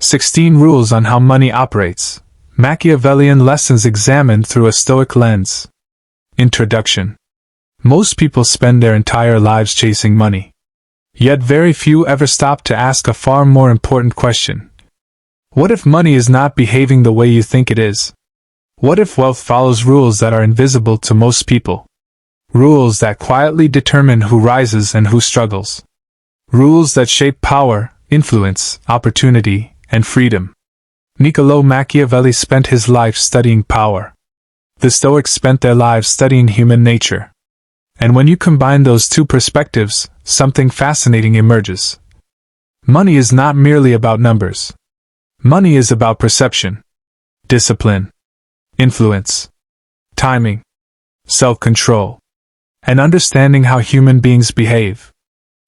16 Rules on How Money Operates. Machiavellian Lessons Examined Through a Stoic Lens. Introduction. Most people spend their entire lives chasing money. Yet very few ever stop to ask a far more important question. What if money is not behaving the way you think it is? What if wealth follows rules that are invisible to most people? Rules that quietly determine who rises and who struggles. Rules that shape power, influence, opportunity, and freedom. Niccolo Machiavelli spent his life studying power. The Stoics spent their lives studying human nature. And when you combine those two perspectives, something fascinating emerges. Money is not merely about numbers. Money is about perception, discipline, influence, timing, self-control, and understanding how human beings behave.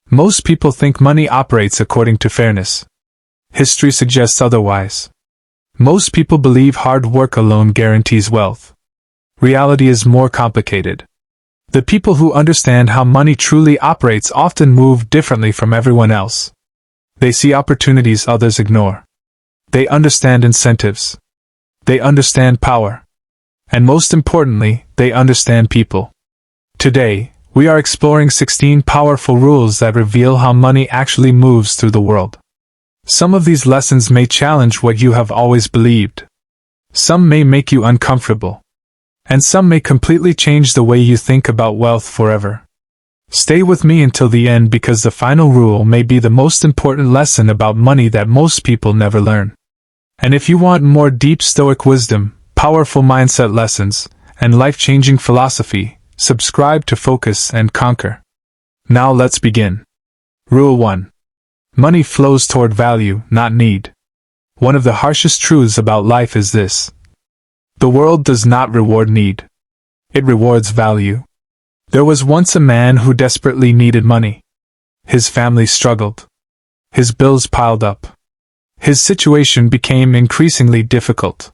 Most people think money operates according to fairness. History suggests otherwise. Most people believe hard work alone guarantees wealth. Reality is more complicated. The people who understand how money truly operates often move differently from everyone else. They see opportunities others ignore. They understand incentives. They understand power. And most importantly, they understand people. Today, we are exploring 16 powerful rules that reveal how money actually moves through the world. Some of these lessons may challenge what you have always believed. Some may make you uncomfortable. And some may completely change the way you think about wealth forever. Stay with me until the end because the final rule may be the most important lesson about money that most people never learn. And if you want more deep Stoic wisdom, powerful mindset lessons, and life-changing philosophy, subscribe to Focus and Conquer. Now let's begin. Rule 1. Money flows toward value, not need. One of the harshest truths about life is this. The world does not reward need. It rewards value. There was once a man who desperately needed money. His family struggled. His bills piled up. His situation became increasingly difficult.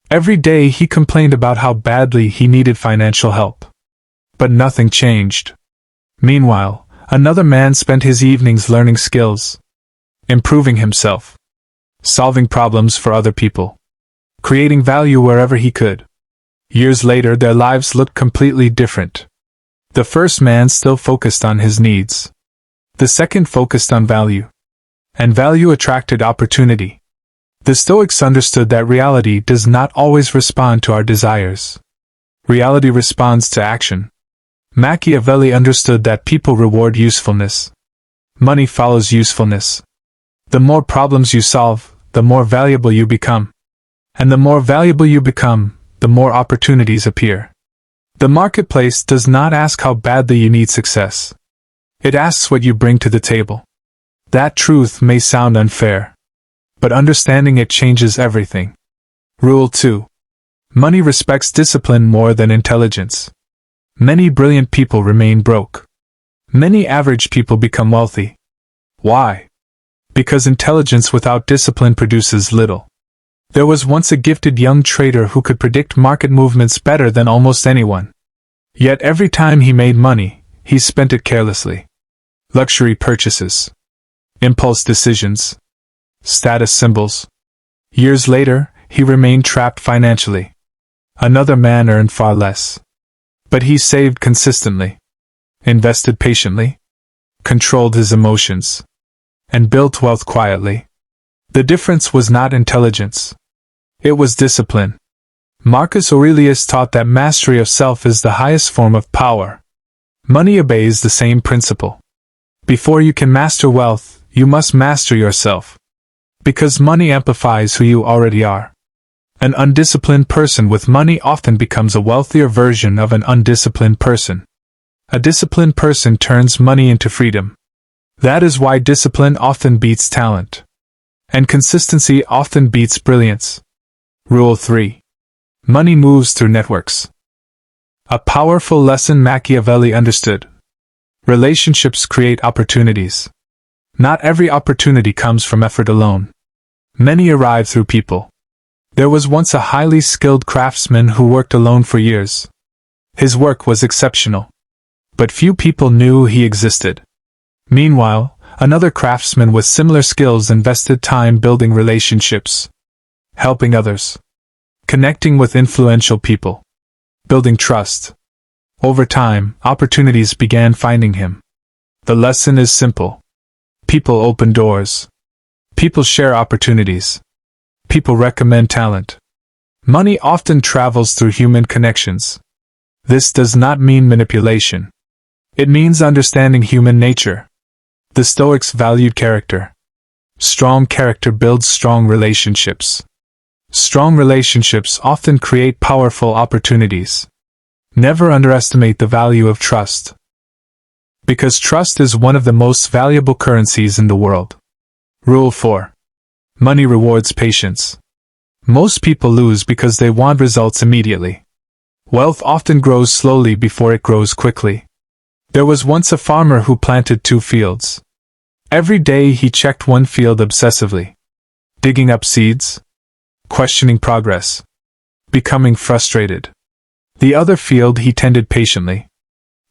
Every day he complained about how badly he needed financial help. But nothing changed. Meanwhile, another man spent his evenings learning skills, improving himself, solving problems for other people, creating value wherever he could. Years later, their lives looked completely different. The first man still focused on his needs. The second focused on value. And value attracted opportunity. The Stoics understood that reality does not always respond to our desires. Reality responds to action. Machiavelli understood that people reward usefulness. Money follows usefulness. The more problems you solve, the more valuable you become. And the more valuable you become, the more opportunities appear. The marketplace does not ask how badly you need success. It asks what you bring to the table. That truth may sound unfair, but understanding it changes everything. Rule 2. Money respects discipline more than intelligence. Many brilliant people remain broke. Many average people become wealthy. Why? Because intelligence without discipline produces little. There was once a gifted young trader who could predict market movements better than almost anyone. Yet every time he made money, he spent it carelessly. Luxury purchases, impulse decisions, status symbols. Years later, he remained trapped financially. Another man earned far less. But he saved consistently, invested patiently, controlled his emotions, and built wealth quietly. The difference was not intelligence. It was discipline. Marcus Aurelius taught that mastery of self is the highest form of power. Money obeys the same principle. Before you can master wealth, you must master yourself. Because money amplifies who you already are. An undisciplined person with money often becomes a wealthier version of an undisciplined person. A disciplined person turns money into freedom. That is why discipline often beats talent. And consistency often beats brilliance. Rule 3. Money moves through networks. A powerful lesson Machiavelli understood. Relationships create opportunities. Not every opportunity comes from effort alone. Many arrive through people. There was once a highly skilled craftsman who worked alone for years. His work was exceptional. But few people knew he existed. Meanwhile, Another craftsman with similar skills invested time building relationships, helping others, connecting with influential people, building trust. Over time, opportunities began finding him. The lesson is simple. People open doors. People share opportunities. People recommend talent. Money often travels through human connections. This does not mean manipulation. It means understanding human nature. The Stoics valued character. Strong character builds strong relationships. Strong relationships often create powerful opportunities. Never underestimate the value of trust. Because trust is one of the most valuable currencies in the world. Rule 4. Money rewards patience. Most people lose because they want results immediately. Wealth often grows slowly before it grows quickly. There was once a farmer who planted 2 fields. Every day he checked one field obsessively, digging up seeds, questioning progress, becoming frustrated. The other field he tended patiently.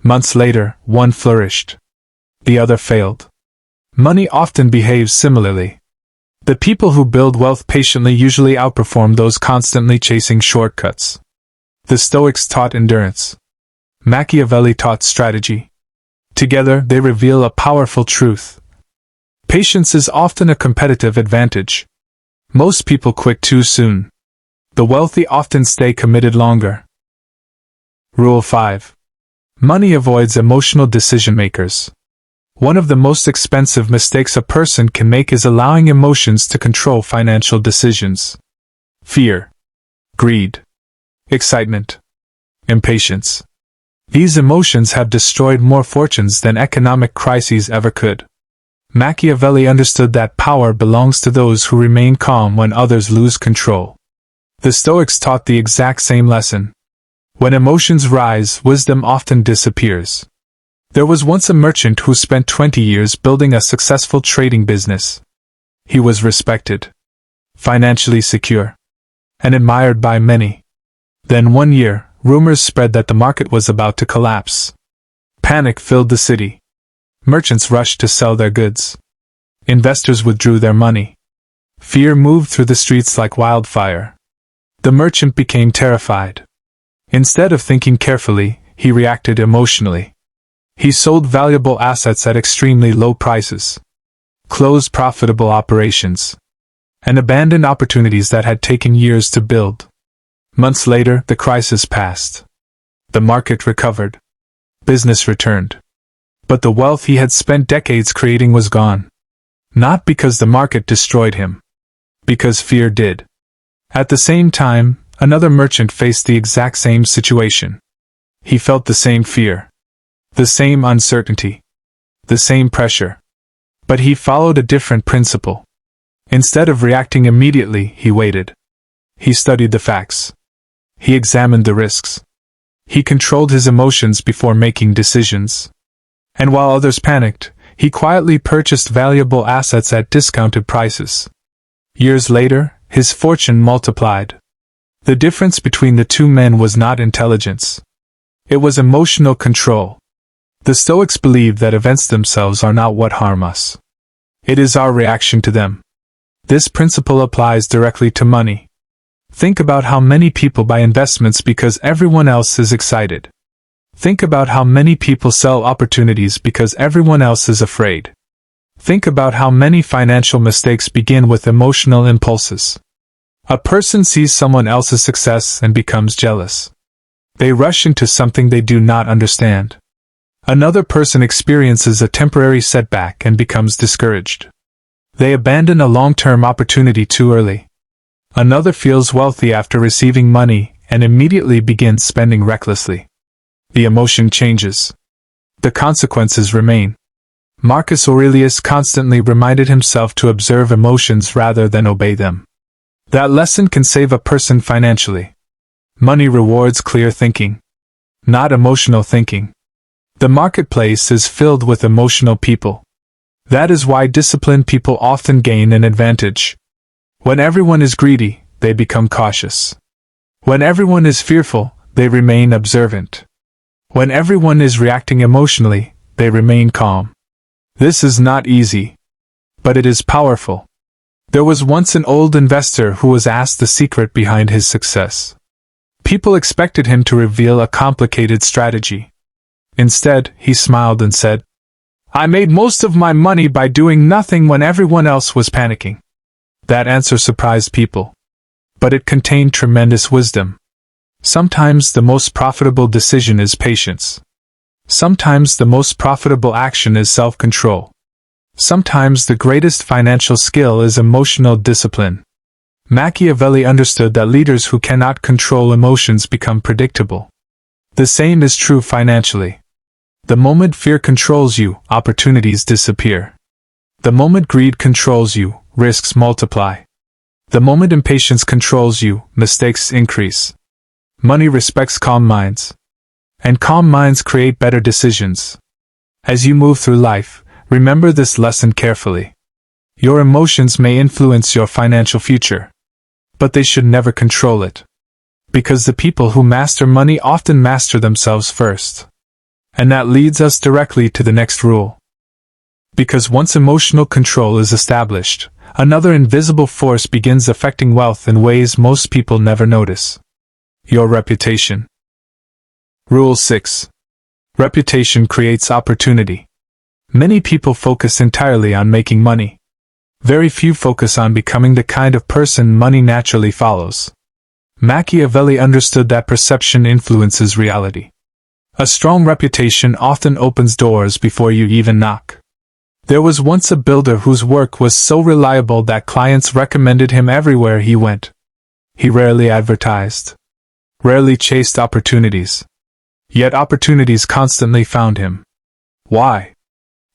Months later, one flourished. The other failed. Money often behaves similarly. The people who build wealth patiently usually outperform those constantly chasing shortcuts. The Stoics taught endurance. Machiavelli taught strategy. Together, they reveal a powerful truth. Patience is often a competitive advantage. Most people quit too soon. The wealthy often stay committed longer. Rule 5. Money avoids emotional decision-makers. One of the most expensive mistakes a person can make is allowing emotions to control financial decisions. Fear, greed, excitement, impatience. These emotions have destroyed more fortunes than economic crises ever could. Machiavelli understood that power belongs to those who remain calm when others lose control. The Stoics taught the exact same lesson. When emotions rise, wisdom often disappears. There was once a merchant who spent 20 years building a successful trading business. He was respected, financially secure, and admired by many. Then one year, rumors spread that the market was about to collapse. Panic filled the city. Merchants rushed to sell their goods. Investors withdrew their money. Fear moved through the streets like wildfire. The merchant became terrified. Instead of thinking carefully, he reacted emotionally. He sold valuable assets at extremely low prices, closed profitable operations, and abandoned opportunities that had taken years to build. Months later, the crisis passed. The market recovered. Business returned. But the wealth he had spent decades creating was gone. Not because the market destroyed him. Because fear did. At the same time, another merchant faced the exact same situation. He felt the same fear, the same uncertainty, the same pressure. But he followed a different principle. Instead of reacting immediately, he waited. He studied the facts. He examined the risks. He controlled his emotions before making decisions. And while others panicked, he quietly purchased valuable assets at discounted prices. Years later, his fortune multiplied. The difference between the two men was not intelligence. It was emotional control. The Stoics believed that events themselves are not what harm us. It is our reaction to them. This principle applies directly to money. Think about how many people buy investments because everyone else is excited. Think about how many people sell opportunities because everyone else is afraid. Think about how many financial mistakes begin with emotional impulses. A person sees someone else's success and becomes jealous. They rush into something they do not understand. Another person experiences a temporary setback and becomes discouraged. They abandon a long-term opportunity too early. Another feels wealthy after receiving money and immediately begins spending recklessly. The emotion changes. The consequences remain. Marcus Aurelius constantly reminded himself to observe emotions rather than obey them. That lesson can save a person financially. Money rewards clear thinking, not emotional thinking. The marketplace is filled with emotional people. That is why disciplined people often gain an advantage. When everyone is greedy, they become cautious. When everyone is fearful, they remain observant. When everyone is reacting emotionally, they remain calm. This is not easy, but it is powerful. There was once an old investor who was asked the secret behind his success. People expected him to reveal a complicated strategy. Instead, he smiled and said, "I made most of my money by doing nothing when everyone else was panicking." That answer surprised people. But it contained tremendous wisdom. Sometimes the most profitable decision is patience. Sometimes the most profitable action is self-control. Sometimes the greatest financial skill is emotional discipline. Machiavelli understood that leaders who cannot control emotions become predictable. The same is true financially. The moment fear controls you, opportunities disappear. The moment greed controls you, risks multiply. The moment impatience controls you, mistakes increase. Money respects calm minds. And calm minds create better decisions. As you move through life, remember this lesson carefully. Your emotions may influence your financial future, but they should never control it. Because the people who master money often master themselves first. And that leads us directly to the next rule. Because once emotional control is established, another invisible force begins affecting wealth in ways most people never notice. Your reputation. Rule 6. Reputation creates opportunity. Many people focus entirely on making money. Very few focus on becoming the kind of person money naturally follows. Machiavelli understood that perception influences reality. A strong reputation often opens doors before you even knock. There was once a builder whose work was so reliable that clients recommended him everywhere he went. He rarely advertised, rarely chased opportunities. Yet opportunities constantly found him. Why?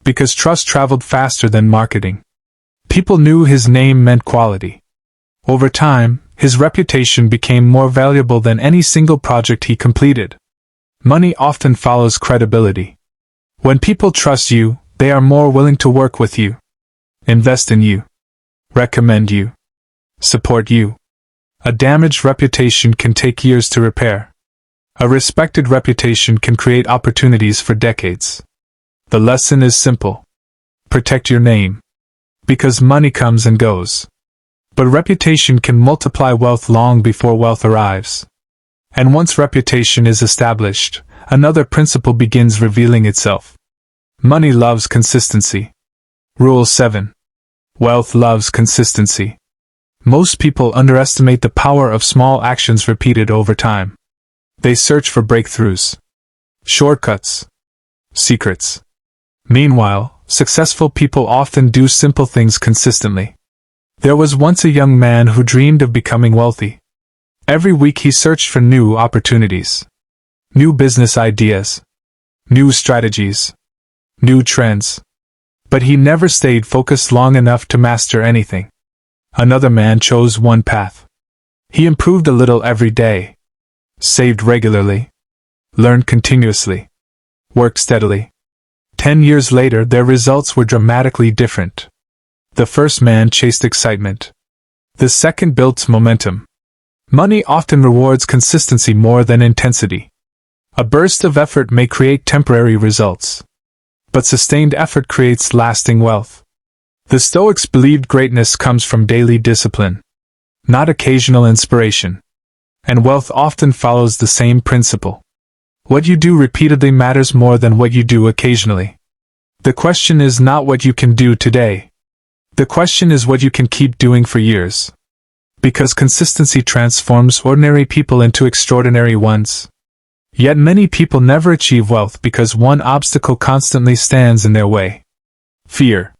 Because trust traveled faster than marketing. People knew his name meant quality. Over time, his reputation became more valuable than any single project he completed. Money often follows credibility. When people trust you, they are more willing to work with you, invest in you, recommend you, support you. A damaged reputation can take years to repair. A respected reputation can create opportunities for decades. The lesson is simple. Protect your name. Because money comes and goes. But reputation can multiply wealth long before wealth arrives. And once reputation is established, another principle begins revealing itself. Money loves consistency. Rule 7. Wealth loves consistency. Most people underestimate the power of small actions repeated over time. They search for breakthroughs, shortcuts, secrets. Meanwhile, successful people often do simple things consistently. There was once a young man who dreamed of becoming wealthy. Every week he searched for new opportunities, new business ideas, new strategies, new trends. But he never stayed focused long enough to master anything. Another man chose one path. He improved a little every day, saved regularly, learned continuously, worked steadily. 10 years later, their results were dramatically different. The first man chased excitement. The second built momentum. Money often rewards consistency more than intensity. A burst of effort may create temporary results, but sustained effort creates lasting wealth. The Stoics believed greatness comes from daily discipline, not occasional inspiration. And wealth often follows the same principle. What you do repeatedly matters more than what you do occasionally. The question is not what you can do today. The question is what you can keep doing for years. Because consistency transforms ordinary people into extraordinary ones. Yet many people never achieve wealth because one obstacle constantly stands in their way. Fear.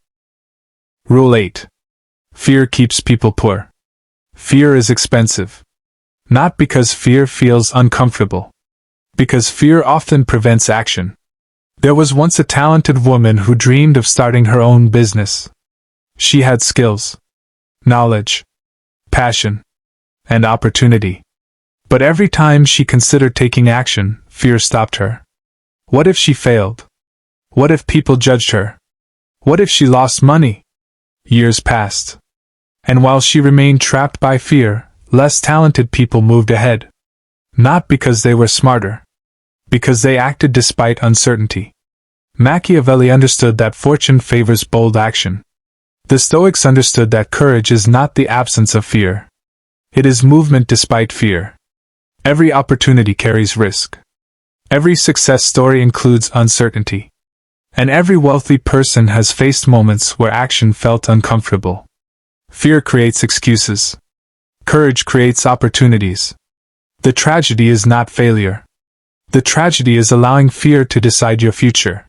Rule 8. Fear keeps people poor. Fear is expensive. Not because fear feels uncomfortable. Because fear often prevents action. There was once a talented woman who dreamed of starting her own business. She had skills, knowledge, passion, and opportunity. But every time she considered taking action, fear stopped her. What if she failed? What if people judged her? What if she lost money? Years passed. And while she remained trapped by fear, less talented people moved ahead. Not because they were smarter. Because they acted despite uncertainty. Machiavelli understood that fortune favors bold action. The Stoics understood that courage is not the absence of fear. It is movement despite fear. Every opportunity carries risk. Every success story includes uncertainty. And every wealthy person has faced moments where action felt uncomfortable. Fear creates excuses. Courage creates opportunities. The tragedy is not failure. The tragedy is allowing fear to decide your future.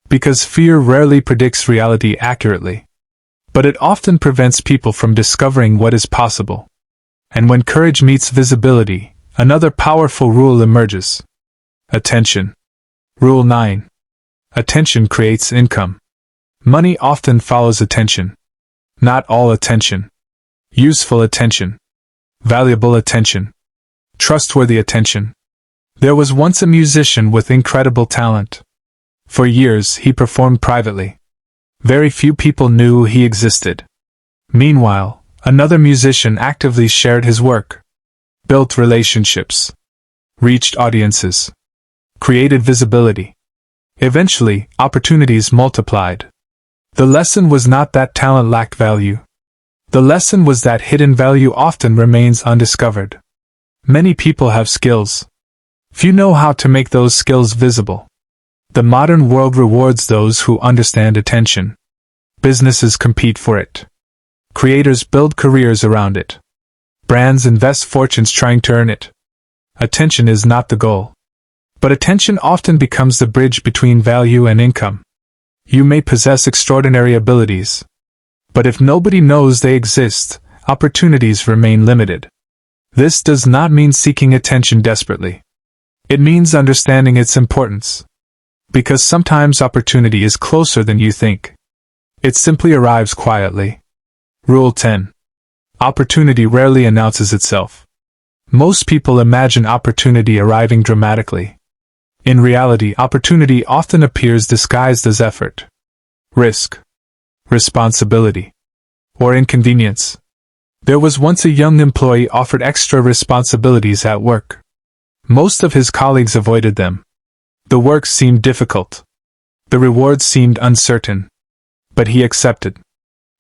Because fear rarely predicts reality accurately. But it often prevents people from discovering what is possible. And when courage meets visibility, another powerful rule emerges. Attention. Rule 9. Attention creates income. Money often follows attention. Not all attention. Useful attention. Valuable attention. Trustworthy attention. There was once a musician with incredible talent. For years he performed privately. Very few people knew he existed. Meanwhile, another musician actively shared his work. Built relationships. Reached audiences. Created visibility. Eventually, opportunities multiplied. The lesson was not that talent lacked value. The lesson was that hidden value often remains undiscovered. Many people have skills. Few know how to make those skills visible. The modern world rewards those who understand attention. Businesses compete for it. Creators build careers around it. Brands invest fortunes trying to earn it. Attention is not the goal. But attention often becomes the bridge between value and income. You may possess extraordinary abilities. But if nobody knows they exist, opportunities remain limited. This does not mean seeking attention desperately. It means understanding its importance. Because sometimes opportunity is closer than you think. It simply arrives quietly. Rule 10. Opportunity rarely announces itself. Most people imagine opportunity arriving dramatically. In reality, opportunity often appears disguised as effort, risk, responsibility, or inconvenience. There was once a young employee offered extra responsibilities at work. Most of his colleagues avoided them. The work seemed difficult. The rewards seemed uncertain. But he accepted.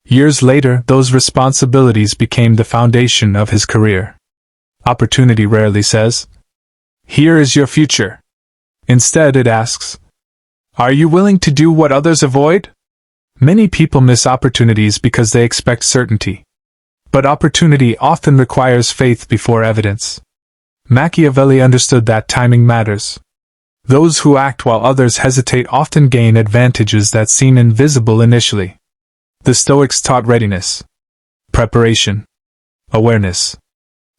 Years later, those responsibilities became the foundation of his career. Opportunity rarely says, "Here is your future." Instead, it asks, "Are you willing to do what others avoid?" Many people miss opportunities because they expect certainty. But opportunity often requires faith before evidence. Machiavelli understood that timing matters. Those who act while others hesitate often gain advantages that seem invisible initially. The Stoics taught readiness, preparation, awareness.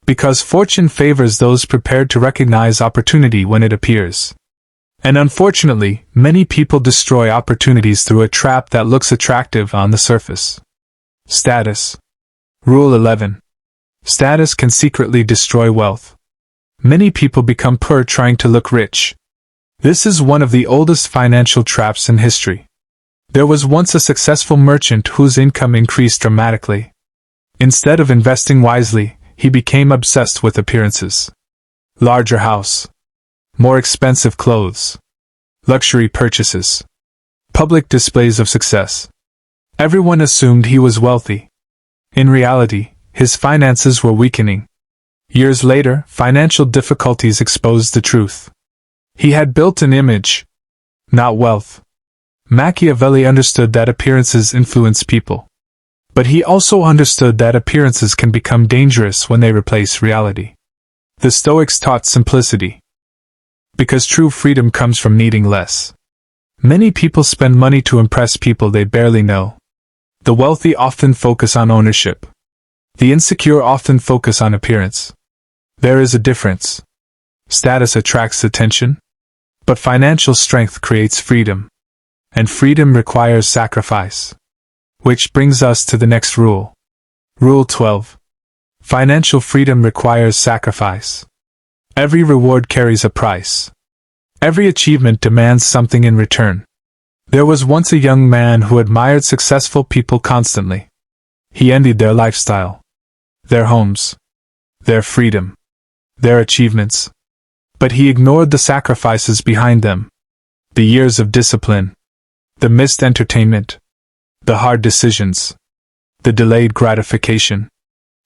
Because fortune favors those prepared to recognize opportunity when it appears. And unfortunately, many people destroy opportunities through a trap that looks attractive on the surface. Status. Rule 11. Status can secretly destroy wealth. Many people become poor trying to look rich. This is one of the oldest financial traps in history. There was once a successful merchant whose income increased dramatically. Instead of investing wisely, he became obsessed with appearances. Larger house. More expensive clothes. Luxury purchases. Public displays of success. Everyone assumed he was wealthy. In reality, his finances were weakening. Years later, financial difficulties exposed the truth. He had built an image, not wealth. Machiavelli understood that appearances influence people. But he also understood that appearances can become dangerous when they replace reality. The Stoics taught simplicity. Because true freedom comes from needing less. Many people spend money to impress people they barely know. The wealthy often focus on ownership. The insecure often focus on appearance. There is a difference. Status attracts attention, but financial strength creates freedom. And freedom requires sacrifice. Which brings us to the next rule. Rule 12. Financial freedom requires sacrifice. Every reward carries a price. Every achievement demands something in return. There was once a young man who admired successful people constantly. He envied their lifestyle, their homes, their freedom, their achievements. But he ignored the sacrifices behind them. The years of discipline, the missed entertainment, the hard decisions, the delayed gratification.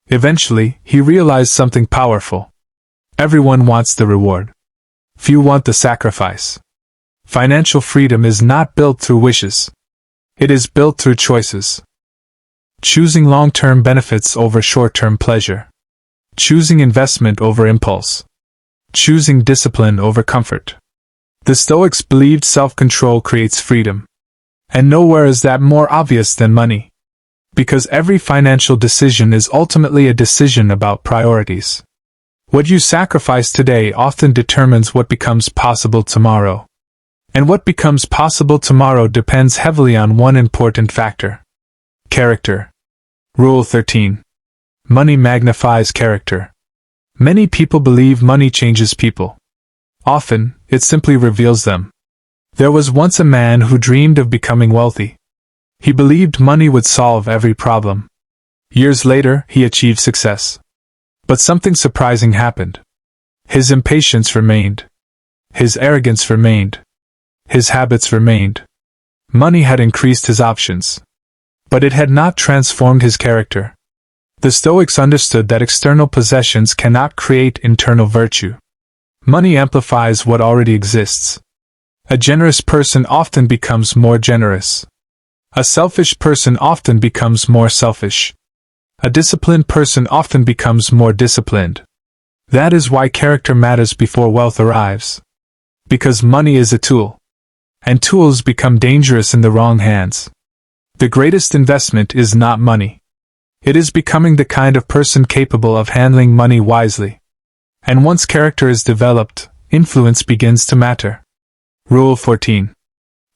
Eventually, he realized something powerful. Everyone wants the reward. Few want the sacrifice. Financial freedom is not built through wishes. It is built through choices. Choosing long-term benefits over short-term pleasure. Choosing investment over impulse. Choosing discipline over comfort. The Stoics believed self-control creates freedom. And nowhere is that more obvious than money. Because every financial decision is ultimately a decision about priorities. What you sacrifice today often determines what becomes possible tomorrow. And what becomes possible tomorrow depends heavily on one important factor: character. Rule 13. Money magnifies character. Many people believe money changes people. Often, it simply reveals them. There was once a man who dreamed of becoming wealthy. He believed money would solve every problem. Years later, he achieved success. But something surprising happened. His impatience remained. His arrogance remained. His habits remained. Money had increased his options. But it had not transformed his character. The Stoics understood that external possessions cannot create internal virtue. Money amplifies what already exists. A generous person often becomes more generous. A selfish person often becomes more selfish. A disciplined person often becomes more disciplined. That is why character matters before wealth arrives. Because money is a tool. And tools become dangerous in the wrong hands. The greatest investment is not money. It is becoming the kind of person capable of handling money wisely. And once character is developed, influence begins to matter. Rule 14.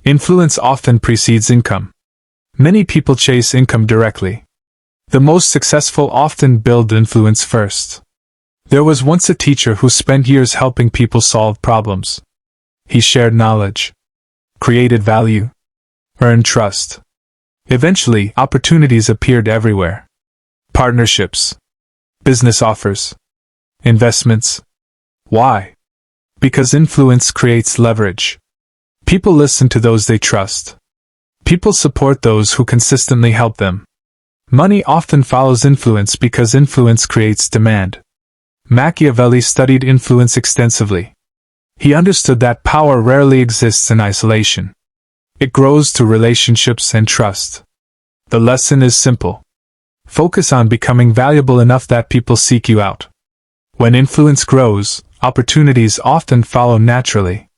Influence often precedes income. Many people chase income directly. The most successful often build influence first. There was once a teacher who spent years helping people solve problems. He shared knowledge, created value, earned trust. Eventually, opportunities appeared everywhere. Partnerships, business offers, investments. Why? Because influence creates leverage. People listen to those they trust. People support those who consistently help them. Money often follows influence because influence creates demand. Machiavelli studied influence extensively. He understood that power rarely exists in isolation. It grows through relationships and trust. The lesson is simple. Focus on becoming valuable enough that people seek you out. When influence grows, opportunities often follow naturally.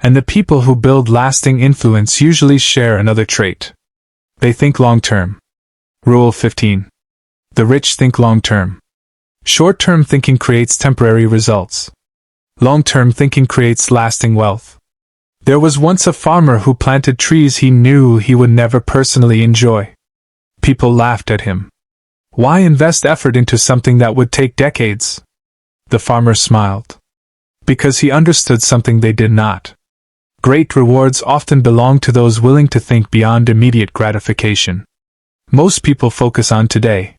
And the people who build lasting influence usually share another trait. They think long-term. Rule 15. The rich think long-term. Short-term thinking creates temporary results. Long-term thinking creates lasting wealth. There was once a farmer who planted trees he knew he would never personally enjoy. People laughed at him. Why invest effort into something that would take decades? The farmer smiled. Because he understood something they did not. Great rewards often belong to those willing to think beyond immediate gratification. Most people focus on today.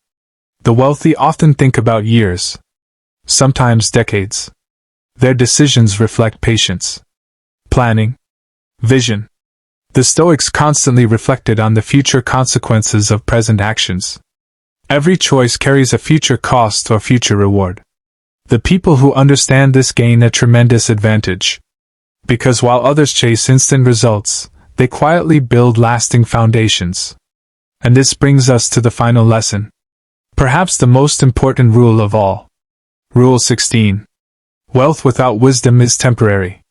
The wealthy often think about years, sometimes decades. Their decisions reflect patience, planning, vision. The Stoics constantly reflected on the future consequences of present actions. Every choice carries a future cost or future reward. The people who understand this gain a tremendous advantage. Because while others chase instant results, they quietly build lasting foundations. And this brings us to the final lesson. Perhaps the most important rule of all. Rule 16. Wealth without wisdom is temporary.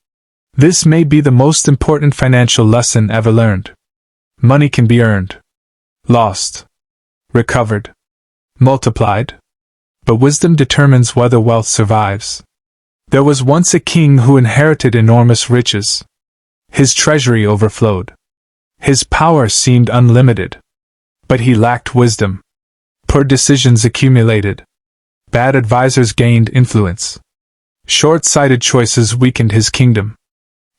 This may be the most important financial lesson ever learned. Money can be earned, lost, recovered, multiplied. But wisdom determines whether wealth survives. There was once a king who inherited enormous riches. His treasury overflowed. His power seemed unlimited. But he lacked wisdom. Poor decisions accumulated. Bad advisors gained influence. Short-sighted choices weakened his kingdom.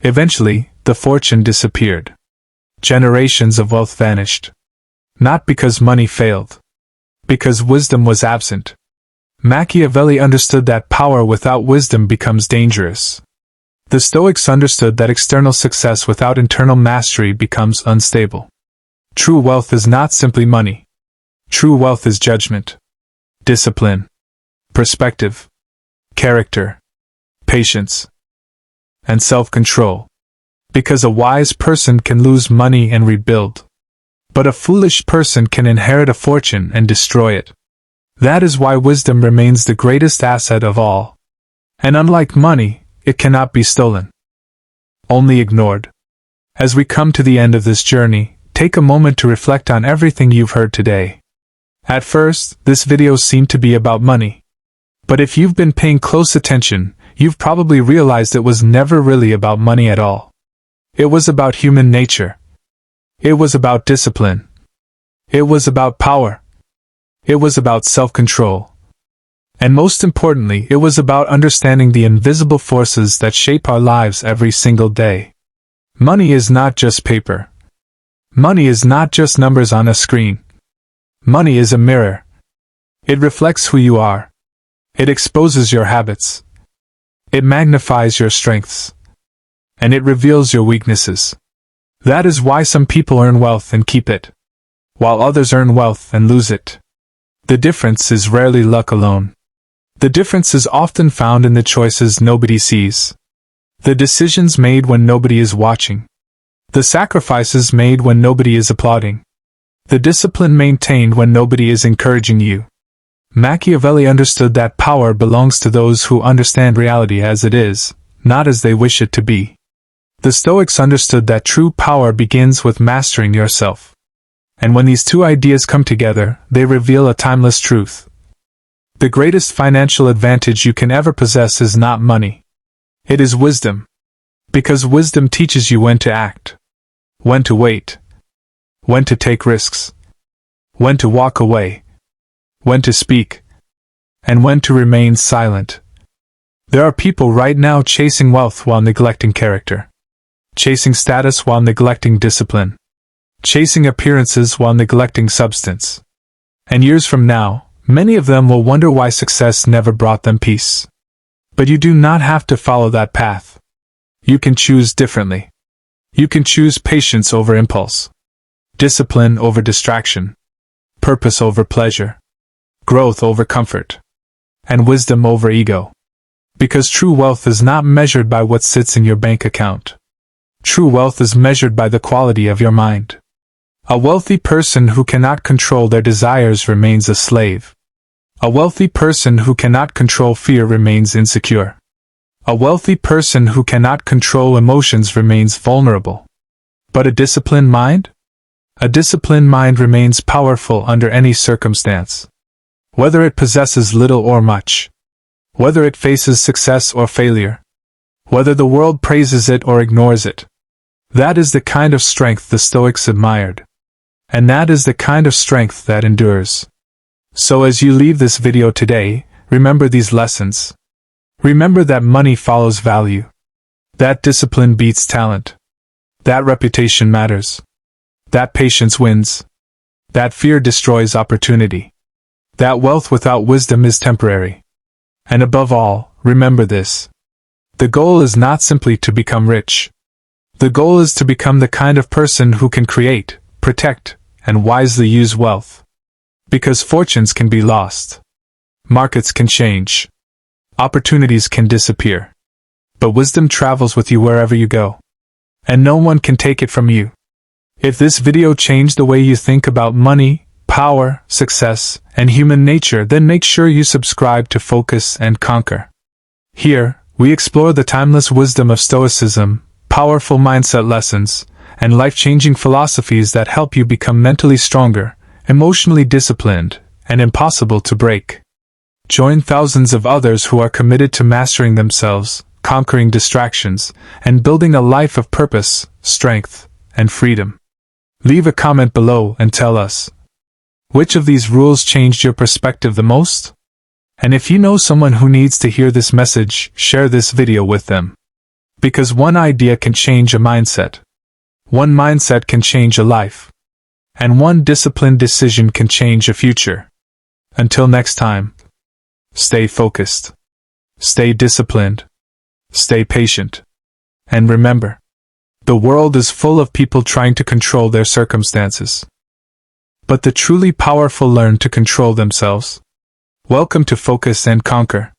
Eventually, the fortune disappeared. Generations of wealth vanished. Not because money failed. Because wisdom was absent. Machiavelli understood that power without wisdom becomes dangerous. The Stoics understood that external success without internal mastery becomes unstable. True wealth is not simply money. True wealth is judgment, discipline, perspective, character, patience, and self-control. Because a wise person can lose money and rebuild, but a foolish person can inherit a fortune and destroy it. That is why wisdom remains the greatest asset of all. And unlike money, it cannot be stolen, only ignored. As we come to the end of this journey, take a moment to reflect on everything you've heard today. At first, this video seemed to be about money. But if you've been paying close attention, you've probably realized it was never really about money at all. It was about human nature. It was about discipline. It was about power. It was about self-control. And most importantly, it was about understanding the invisible forces that shape our lives every single day. Money is not just paper. Money is not just numbers on a screen. Money is a mirror. It reflects who you are. It exposes your habits. It magnifies your strengths. And it reveals your weaknesses. That is why some people earn wealth and keep it, while others earn wealth and lose it. The difference is rarely luck alone. The difference is often found in the choices nobody sees. The decisions made when nobody is watching. The sacrifices made when nobody is applauding. The discipline maintained when nobody is encouraging you. Machiavelli understood that power belongs to those who understand reality as it is, not as they wish it to be. The Stoics understood that true power begins with mastering yourself. And when these two ideas come together, they reveal a timeless truth. The greatest financial advantage you can ever possess is not money. It is wisdom. Because wisdom teaches you when to act, when to wait, when to take risks, when to walk away, when to speak, and when to remain silent. There are people right now chasing wealth while neglecting character, chasing status while neglecting discipline, chasing appearances while neglecting substance. And years from now, many of them will wonder why success never brought them peace. But you do not have to follow that path. You can choose differently. You can choose patience over impulse, discipline over distraction, purpose over pleasure, growth over comfort, and wisdom over ego. Because true wealth is not measured by what sits in your bank account. True wealth is measured by the quality of your mind. A wealthy person who cannot control their desires remains a slave. A wealthy person who cannot control fear remains insecure. A wealthy person who cannot control emotions remains vulnerable. But a disciplined mind? A disciplined mind remains powerful under any circumstance. Whether it possesses little or much. Whether it faces success or failure. Whether the world praises it or ignores it. That is the kind of strength the Stoics admired. And that is the kind of strength that endures. So as you leave this video today, remember these lessons. Remember that money follows value. That discipline beats talent. That reputation matters. That patience wins. That fear destroys opportunity. That wealth without wisdom is temporary. And above all, remember this. The goal is not simply to become rich. The goal is to become the kind of person who can create, protect, and wisely use wealth. Because fortunes can be lost. Markets can change. Opportunities can disappear. But wisdom travels with you wherever you go. And no one can take it from you. If this video changed the way you think about money, power, success, and human nature, then make sure you subscribe to Focus and Conquer. Here, we explore the timeless wisdom of Stoicism, powerful mindset lessons, and life-changing philosophies that help you become mentally stronger, emotionally disciplined, and impossible to break. Join thousands of others who are committed to mastering themselves, conquering distractions, and building a life of purpose, strength, and freedom. Leave a comment below and tell us, which of these rules changed your perspective the most? And if you know someone who needs to hear this message, share this video with them. Because one idea can change a mindset. One mindset can change a life. And one disciplined decision can change a future. Until next time, stay focused. Stay disciplined. Stay patient. And remember, the world is full of people trying to control their circumstances. But the truly powerful learn to control themselves. Welcome to Focus and Conquer.